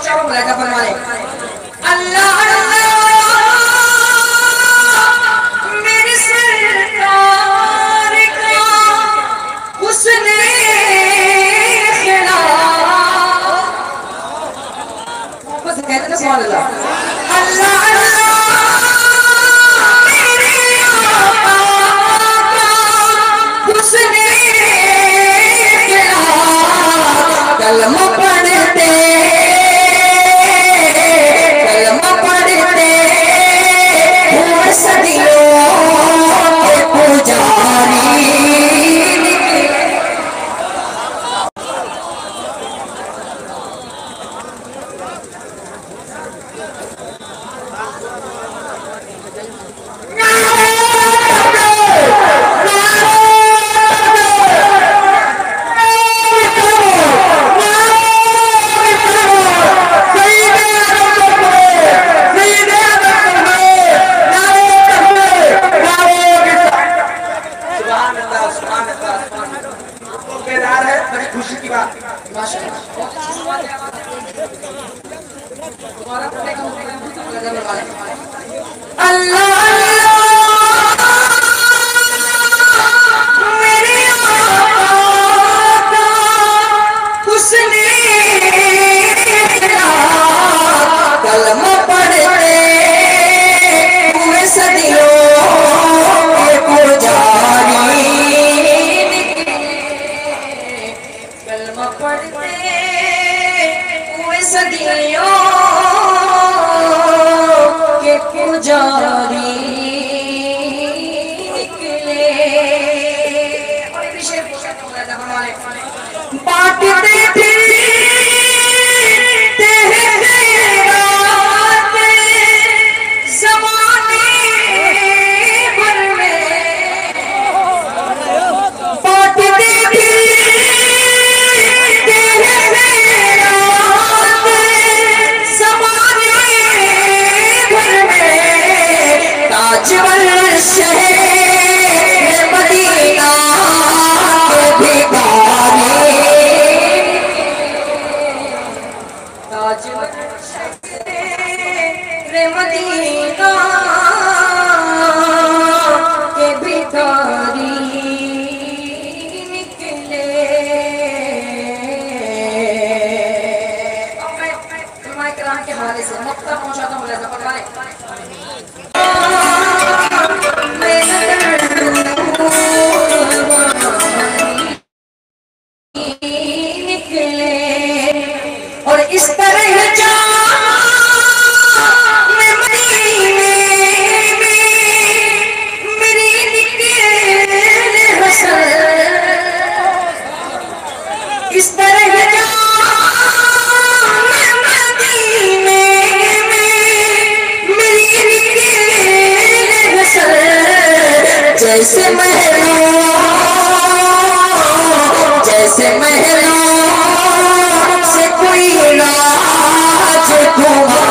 चारों मलाइका फरमाने अल्लाह अल्लाह मेरे सरकार का उसने खिला बस कहते हैं सुभान अल्लाह अल्लाह कलमा पढ़ते हुए सदियों के पुजारी खुशी की बात अल्लाह मेरे आका उसने कलमा पढ़ते हुए सदियों के पुजारी पढ़ते हुए सदियों के पुजारी निकले और विषय बांटते फिरते ज़माने भर में बांटते शहर मदीना के भिखारी ताजवर शहर मदीना के भिखारी निकले अब मैं कुरान के हवाले से मक्ता पहुंचाता हूँ लहज़ा फरमाने निकले और इस तरह मेरी निकले हसन इस तरह जैसे महलों से कोई नाच तुम्हारा